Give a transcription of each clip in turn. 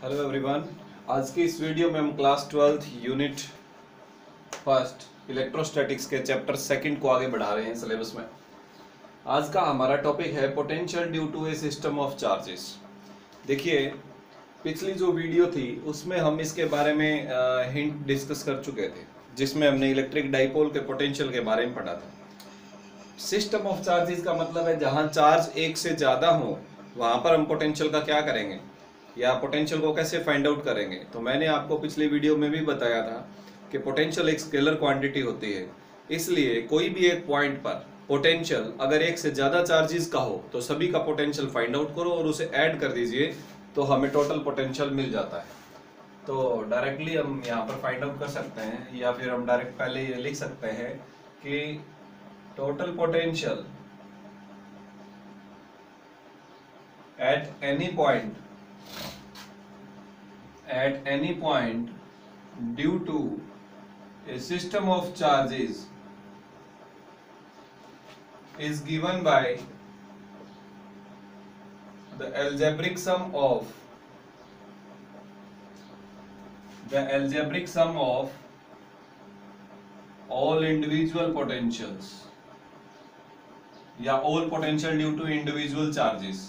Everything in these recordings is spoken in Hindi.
Hello everyone. आज की इस वीडियो में हम class 12th unit first electrostatics के चैप्टर सेकंड को आगे बढ़ा रहे हैं सिलेबस में। आज का हमारा टॉपिक है potential due to a system of charges. देखिए, पिछली जो वीडियो थी उसमें हम इसके बारे में हिंट डिस्कस कर चुके थे, जिसमें हमने इलेक्ट्रिक डाइपोल के पोटेंशियल के बारे में पढ़ा था। सिस्टम ऑफ चार्जेस का मतलब है जहां चार्ज एक से ज़्यादा हो वहां पर हम पोटेंशियल का क्या करेंगे या पोटेंशियल को कैसे फाइंड आउट करेंगे। तो मैंने आपको पिछली वीडियो में भी बताया था कि पोटेंशियल एक स्केलर क्वांटिटी होती है, इसलिए कोई भी एक पॉइंट पर पोटेंशियल अगर एक से ज़्यादा चार्जेस का हो तो सभी का पोटेंशियल फाइंड आउट करो और उसे ऐड कर दीजिए तो हमें टोटल पोटेंशियल मिल जाता है। तो डायरेक्टली हम यहाँ पर फाइंड आउट कर सकते हैं या फिर हम डायरेक्ट पहले ये लिख सकते हैं कि total potential at any point due to a system of charges is given by the algebraic sum of all individual potentials या all potential due to individual charges।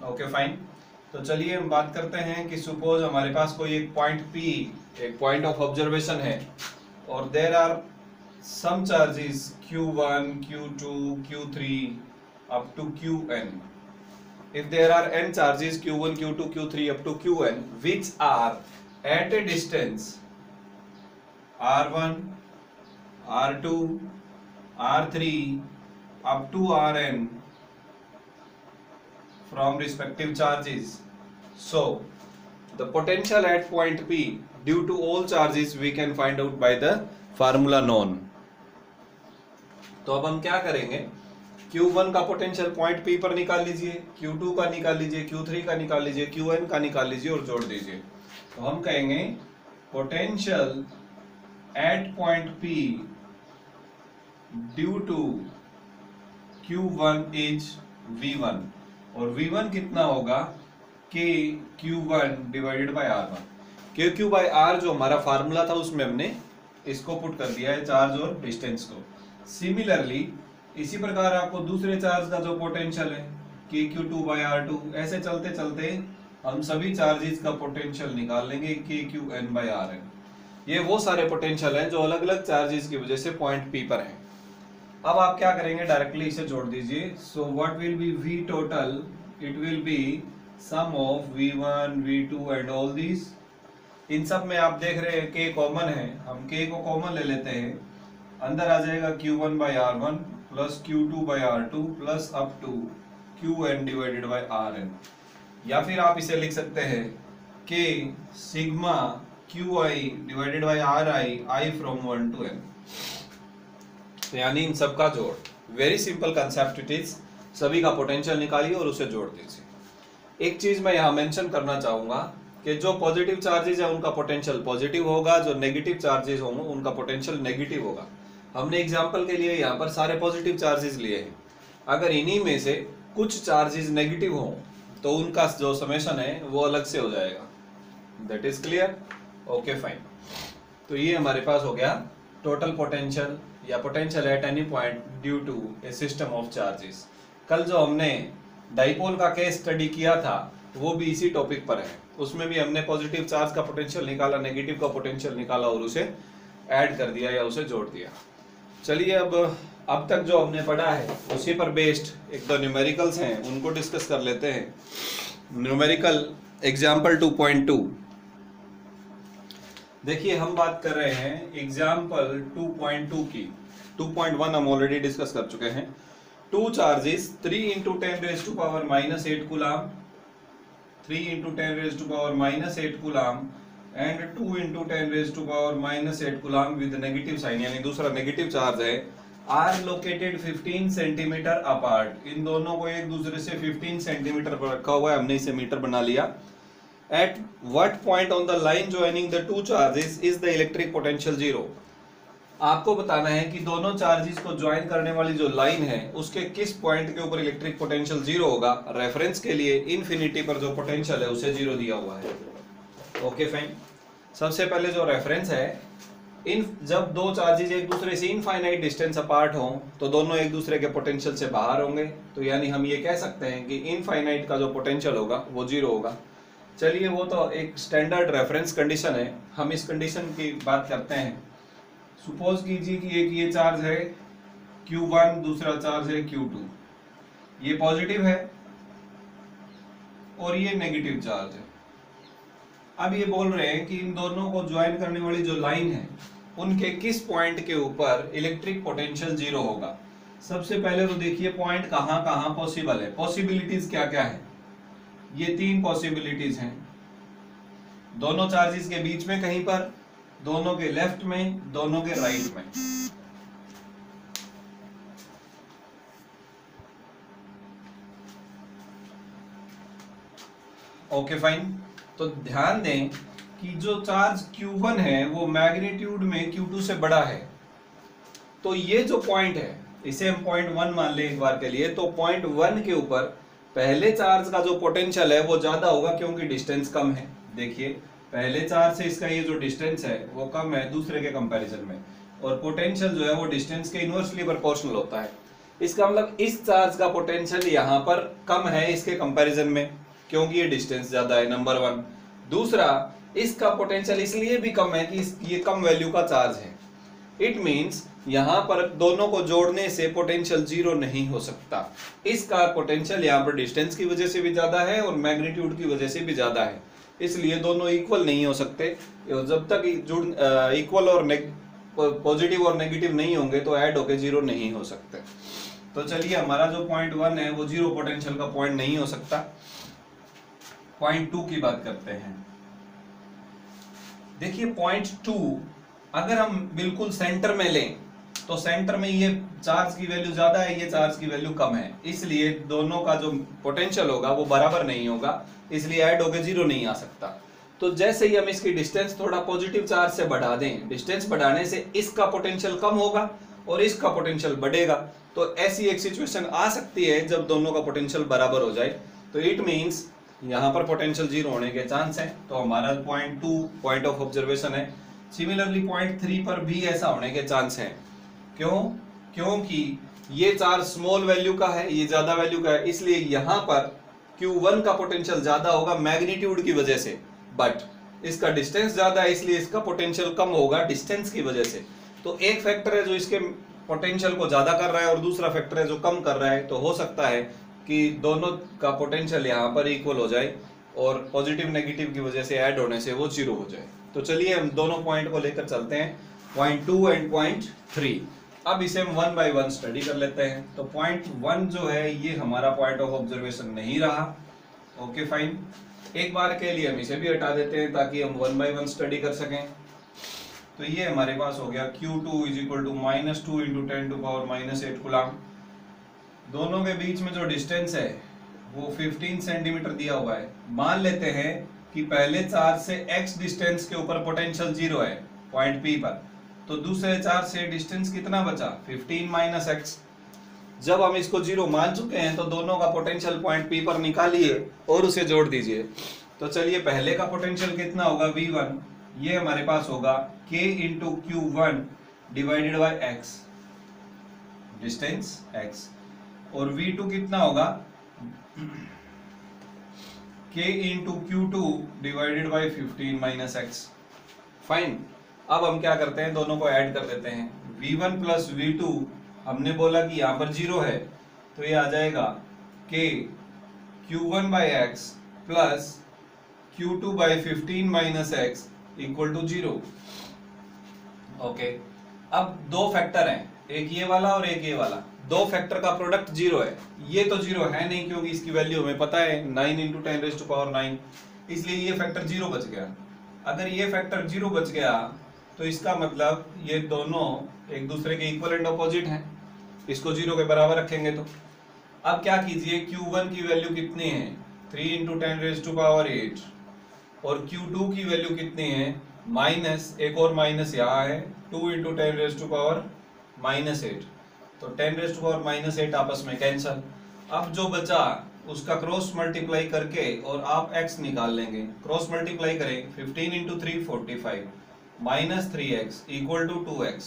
Okay fine. तो चलिए हम बात करते हैं कि सपोज हमारे पास कोई एक पॉइंट P, एक पॉइंट ऑफ ऑब्जर्वेशन है और there are some charges Q1, Q2, Q3 up to Qn। if there are n charges Q1, Q2, Q3 up to Qn which are at a distance R1, R2, R3 up to Rn from respective charges, so the potential at point P due to all charges we can find out by the formula known। तो अब हम क्या करेंगे, Q1 का पोटेंशियल पॉइंट P पर निकाल लीजिए, Q2 का निकाल लीजिए, Q3 का निकाल लीजिए, Qn का निकाल लीजिए और जोड़ दीजिए। तो हम कहेंगे potential at point P due to Q1 is V1 और V1 कितना होगा K Q1 divided by R1। Q by R जो हमारा फार्मूला था उसमें हमने इसको पुट कर दिया है, चार्ज और डिस्टेंस को। सिमिलरली इसी प्रकार आपको दूसरे चार्ज का जो पोटेंशियल है K Q2 बाय R2, ऐसे चलते चलते हम सभी चार्जेस का पोटेंशियल निकाल लेंगे K Qn बाय Rn। ये वो सारे पोटेंशियल हैं जो अलग अलग चार्जेस की वजह से पॉइंट P पर हैं। अब आप क्या करेंगे, डायरेक्टली इसे जोड़ दीजिए। So what will be V total, it will be sum of V1, V2 and all this. इन सब में आप देख रहे हैं K कॉमन है, हम K को कॉमन ले लेते हैं, अंदर आ जाएगा Q1 बाय R1 plus Q2 by R2 plus up to Qn divided by Rn। या फिर आप इसे लिख सकते हैं K sigma Qi divided by Ri, I from 1 to n, यानी इन सब का जोड़। Very simple concept it is. सभी का पोटेंशियल निकालिए और उसे जोड़ दीजिए। एक चीज मैं यहाँ मेंशन करना चाहूंगा कि जो पॉजिटिव चार्जेस है उनका पोटेंशियल पॉजिटिव होगा, जो नेगेटिव चार्जेस होंगे उनका पोटेंशियल नेगेटिव होगा। हमने एग्जांपल के लिए यहाँ पर सारे पॉजिटिव चार्जेस लिए हैं। अगर इन्हीं में से कुछ चार्जेस नेगेटिव हों तो उनका जो समेशन है वो अलग से हो जाएगा। That is clear? Okay fine. तो ये हमारे पास हो गया टोटल पोटेंशियल या potential at any point due to a system of charges. कल जो हमने डाइपोल का केस स्टडी किया था वो भी इसी टॉपिक पर है, उसमें भी हमने पॉजिटिव चार्ज का पोटेंशियल निकाला, नेगेटिव का पोटेंशियल निकाला और उसे ऐड कर दिया या उसे जोड़ दिया। चलिए अब तक जो हमने पढ़ा है उसी पर बेस्ड एक दो न्यूमेरिकल्स हैं उनको डिस्कस कर लेते हैं। Numerical example 2.2। देखिए, हम बात कर रहे हैं एग्जाम्पल 2.2 की। 2.1 हम ऑलरेडी डिस्कस कर चुके हैं। Two charges 3 × 10⁻⁻8 coulomb, 3 × 10⁻⁻8 coulomb and 2 × 10⁻⁻8 coulomb with negative sign, यानी दूसरा नेगेटिव चार्ज है, आर लोकेटेड 15 सेंटीमीटर अपार्ट। इन दोनों को एक दूसरे से 15 सेंटीमीटर पर रखा हुआ है, हमने इसे मीटर बना लिया। At what point on the line joining the two charges is the electric potential zero? आपको बताना है कि दोनों चार्जेस को ज्वाइन करने वाली जो लाइन है उसके किस पॉइंट के ऊपर इलेक्ट्रिक पोटेंशियल जीरो होगा। रेफरेंस के लिए इन्फिनिटी पर जो पोटेंशियल है उसे जीरो दिया हुआ है। Okay fine. सबसे पहले जो रेफरेंस है, जब दो चार्जेस एक दूसरे से इनफाइनाइट डिस्टेंस अपार्ट हों तो दोनों एक दूसरे के पोटेंशियल से बाहर होंगे, तो यानी हम ये कह सकते हैं कि इनफाइनाइट का जो पोटेंशियल होगा वो जीरो होगा। चलिए वो तो एक स्टैंडर्ड रेफरेंस कंडीशन है, हम इस कंडीशन की बात करते हैं। सपोज कीजिए कि एक ये चार्ज है Q1, दूसरा चार्ज है Q2, ये पॉजिटिव है और ये नेगेटिव चार्ज है। अब ये बोल रहे हैं कि इन दोनों को ज्वाइन करने वाली जो लाइन है उनके किस पॉइंट के ऊपर इलेक्ट्रिक पोटेंशियल जीरो होगा। सबसे पहले तो देखिए पॉइंट कहां कहां पॉसिबल है, पॉसिबिलिटीज क्या क्या है। ये तीन पॉसिबिलिटीज हैं, दोनों चार्जेस के बीच में कहीं पर, दोनों के लेफ्ट में, दोनों के राइट में। Okay fine. तो ध्यान दें कि जो चार्ज Q1 है वो मैग्नीट्यूड में Q2 से बड़ा है, तो ये जो पॉइंट है इसे हम पॉइंट 1 मान लें एक बार के लिए। तो पॉइंट 1 के ऊपर पहले चार्ज का जो पोटेंशियल है वो ज्यादा होगा क्योंकि डिस्टेंस कम है। देखिए पहले चार्ज से इसका ये जो डिस्टेंस है वो कम है दूसरे के कंपैरिजन में, और पोटेंशियल जो है वो डिस्टेंस के इनवर्सली प्रोपोर्शनल होता है। इसका मतलब इस चार्ज का पोटेंशियल यहाँ पर कम है इसके कंपैरिजन में क्योंकि ये डिस्टेंस ज्यादा है, नंबर 1। दूसरा, इसका पोटेंशियल इसलिए भी कम है कि ये कम वैल्यू का चार्ज है। इट मींस यहाँ पर दोनों को जोड़ने से पोटेंशियल जीरो नहीं हो सकता। इसका पोटेंशियल यहाँ पर डिस्टेंस की वजह से भी ज्यादा है और मैग्नीट्यूड की वजह से भी ज्यादा है, इसलिए दोनों इक्वल नहीं हो सकते। जब तक इक्वल और पॉजिटिव और नेगेटिव नहीं होंगे तो ऐड होके जीरो नहीं हो सकते। तो चलिए हमारा जो पॉइंट 1 है वो जीरो पोटेंशियल का पॉइंट नहीं हो सकता। पॉइंट 2 की बात करते हैं। देखिए पॉइंट 2 अगर हम बिल्कुल सेंटर में लें तो सेंटर में ये चार्ज की वैल्यू ज्यादा है, ये चार्ज की वैल्यू कम है, इसलिए दोनों का जो पोटेंशियल होगा वो बराबर नहीं होगा, इसलिए ऐड होकर जीरो नहीं आ सकता। तो जैसे ही हम इसकी डिस्टेंस थोड़ा पॉजिटिव चार्ज से बढ़ा दें, डिस्टेंस बढ़ाने से इसका पोटेंशियल कम होगा और इसका पोटेंशियल बढ़ेगा। तो ऐसी एक सिचुएशन आ सकती है जब दोनों का पोटेंशियल बराबर हो जाए, तो इट मींस यहाँ पर पोटेंशियल जीरो होने के चांस है। तो हमारा पॉइंट 2 पॉइंट ऑफ ऑब्जर्वेशन है। सिमिलरली पॉइंट 3 पर भी ऐसा होने के चांस है। क्यों? क्योंकि ये चार्ज स्मॉल वैल्यू का है, ये ज्यादा वैल्यू का है, इसलिए यहाँ पर Q1 का पोटेंशियल ज्यादा होगा मैग्नीट्यूड की वजह से, बट इसका डिस्टेंस ज्यादा है इसलिए इसका पोटेंशियल कम होगा डिस्टेंस की वजह से। तो एक फैक्टर है जो इसके पोटेंशियल को ज्यादा कर रहा है और दूसरा फैक्टर है जो कम कर रहा है। तो हो सकता है कि दोनों का पोटेंशियल यहाँ पर इक्वल हो जाए और पॉजिटिव नेगेटिव की वजह से ऐड होने से वो जीरो हो जाए। तो चलिए हम दोनों पॉइंट को लेकर चलते हैं, पॉइंट 2 एंड पॉइंट 3। अब इसे हम 1 बाय 1 स्टडी कर लेते हैं। तो पॉइंट 1 जो है ये हमारा पॉइंट ऑफ ऑब्जर्वेशन नहीं रहा। Okay fine. एक बार के लिए हम इसे भी हटा देते हैं ताकि हम 1 बाय 1 स्टडी कर सकें। तो ये हमारे पास हो गया Q2 is equal to -2 into 10 to power -8 coulomb. दोनों के बीच में जो डिस्टेंस है वो 15 सेंटीमीटर दिया हुआ है। मान लेते हैं कि पहले चार्ज से x डिस्टेंस के ऊपर पोटेंशियल जीरो है पॉइंट P पर, तो दूसरे चार्ज से डिस्टेंस कितना बचा? 15 माइनस x। जब हम इसको जीरो मान चुके हैं तो दोनों का पोटेंशियल पॉइंट P पर निकालिए और उसे जोड़ दीजिए। तो चलिए पहले का पोटेंशियल कितना होगा? V1, ये हमारे पास होगा K into Q1 divided bye x, distance x, और V2 कितना होगा? K into Q2 divided by 15 minus x। Fine. अब हम क्या करते हैं, दोनों को ऐड कर देते हैं। V1 प्लस V2 हमने बोला कि यहाँ पर जीरो है, तो ये आ जाएगा K Q1 by x plus Q2 by 15 minus x equal to zero. Okay, अब दो फैक्टर हैं, एक ये वाला और एक ये वाला। दो फैक्टर का प्रोडक्ट जीरो है। ये तो जीरो है नहीं क्योंकि इसकी वैल्यू हमें पता है 9 इंटू 10 रेज़ टू पावर 9, इसलिए ये फैक्टर जीरो बच गया। अगर ये फैक्टर जीरो बच गया तो इसका मतलब ये दोनों एक दूसरे के इक्वल एंड अपोजिट हैं, इसको जीरो के बराबर रखेंगे। तो अब क्या कीजिए, Q1 की वैल्यू कितनी है? 3 इंटू 10 रेज़ टू पावर 8, और Q2 की वैल्यू कितनी है? माइनस, एक और माइनस यहाँ है, 2 इंटू 10⁻⁻8, तो 10⁻⁻8 आपस में कैंसल। अब जो बचा उसका क्रॉस मल्टीप्लाई करके और आप x निकाल लेंगे। क्रॉस मल्टीप्लाई करें, 15 into 3 45 minus 3x equal to 2x।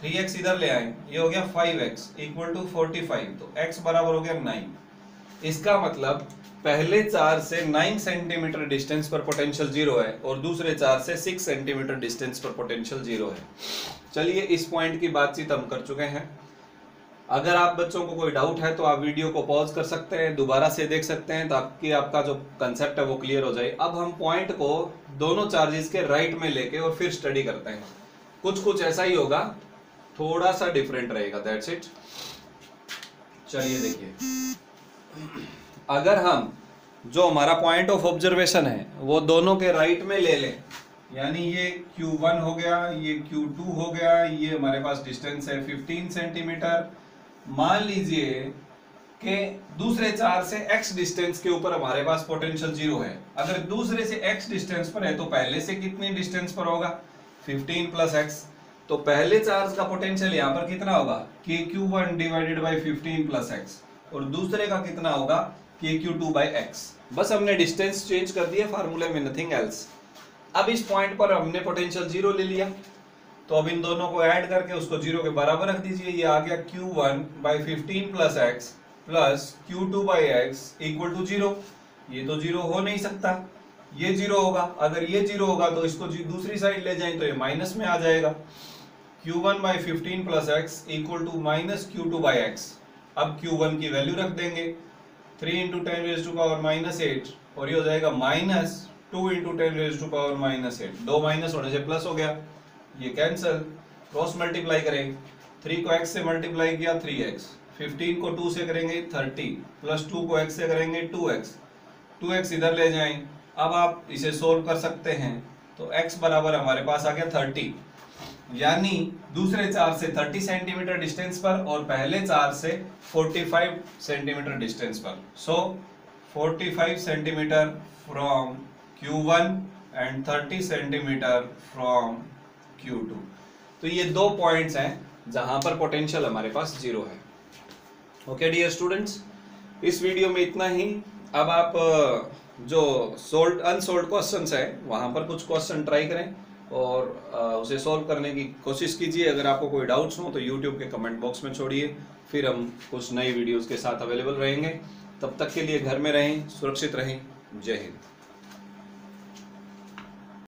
3x इधर ले आए, ये हो गया 5x इक्वल टू 45, तो x बराबर हो गया 9। इसका मतलब पहले 4 से 9 सेंटीमीटर डिस्टेंस पर पोटेंशियल जीरो है और दूसरे 4 से 6 सेंटीमीटर डिस्टेंस पर पोटेंशियल जीरो है। चलिए इस पॉइंट की बातचीत हम कर चुके हैं। अगर आप बच्चों को कोई डाउट है तो आप वीडियो को पॉज कर सकते हैं, दोबारा से देख सकते हैं ताकि आपका जो कंसेप्ट है वो क्लियर हो जाए। अब हम पॉइंट को दोनों चार्जेस के राइट में लेके और फिर स्टडी करते हैं। कुछ ऐसा ही होगा, थोड़ा सा डिफरेंट रहेगा, दैट्स इट। चलिए देखिए, अगर हम जो हमारा पॉइंट ऑफ ऑब्जर्वेशन है वो दोनों के राइट में ले लें, यानी ये Q1 हो गया, ये Q2 हो गया, ये हमारे पास डिस्टेंस है 15 सेंटीमीटर। मान लीजिए कि दूसरे 4 से x डिस्टेंस के ऊपर हमारे पास पोटेंशियल जीरो है। अगर दूसरे से x डिस्टेंस पर है तो पहले से कितनी डिस्टेंस पर होगा, 15 प्लस x। तो पहले चार्ज का पोटेंशियल यहाँ पर कितना होगा, KQ1 divided by 15 plus x, और दूसरे का कितना होगा, KQ2 बाई x। बस हमने डिस्टेंस चेंज कर दिया फार्मूले में, नथिंग एल्स। अब इस पॉइंट पर हमने पोटेंशियल जीरो ले लिया, तो अब इन दोनों को ऐड करके उसको जीरो के बराबर रख दीजिए। ये आ गया Q1 by 15 plus x plus Q2 by x equal to zero. ये तो जीरो हो नहीं सकता, ये जीरो होगा। अगर ये जीरो होगा तो इसको दूसरी साइड ले जाएं तो ये माइनस में आ जाएगा। Q1 by 15 plus x equal to minus Q2 by x। अब Q1 की वैल्यू रख देंगे, 3 इंटू 10⁻⁻8, और ये हो जाएगा माइनस 2 इंटू 10⁻⁻8। दो माइनस होने से प्लस हो गया, ये कैंसल। क्रॉस मल्टीप्लाई करें, 3 को x से मल्टीप्लाई किया 3x, 15 को 2 से करेंगे 30, प्लस 2 को x से करेंगे 2x, 2x इधर ले जाएं। अब आप इसे सोल्व कर सकते हैं, तो x बराबर हमारे पास आ गया 30, यानी दूसरे 4 से 30 सेंटीमीटर डिस्टेंस पर और पहले 4 से 45 सेंटीमीटर डिस्टेंस पर। सो 45 centimetre from Q1 and 30 centimetre from Q2। तो ये दो पॉइंट्स हैं जहां पर पोटेंशियल हमारे पास जीरो है। ओके डियर स्टूडेंट्स, इस वीडियो में इतना ही। अब आप जो अनसोल्व्ड क्वेश्चंस है वहां पर कुछ क्वेश्चन ट्राई करें और उसे सॉल्व करने की कोशिश कीजिए। अगर आपको कोई डाउट्स हो तो यूट्यूब के कमेंट बॉक्स में छोड़िए, फिर हम कुछ नई वीडियोस के साथ अवेलेबल रहेंगे। तब तक के लिए घर में रहें, सुरक्षित रहें। जय हिंद।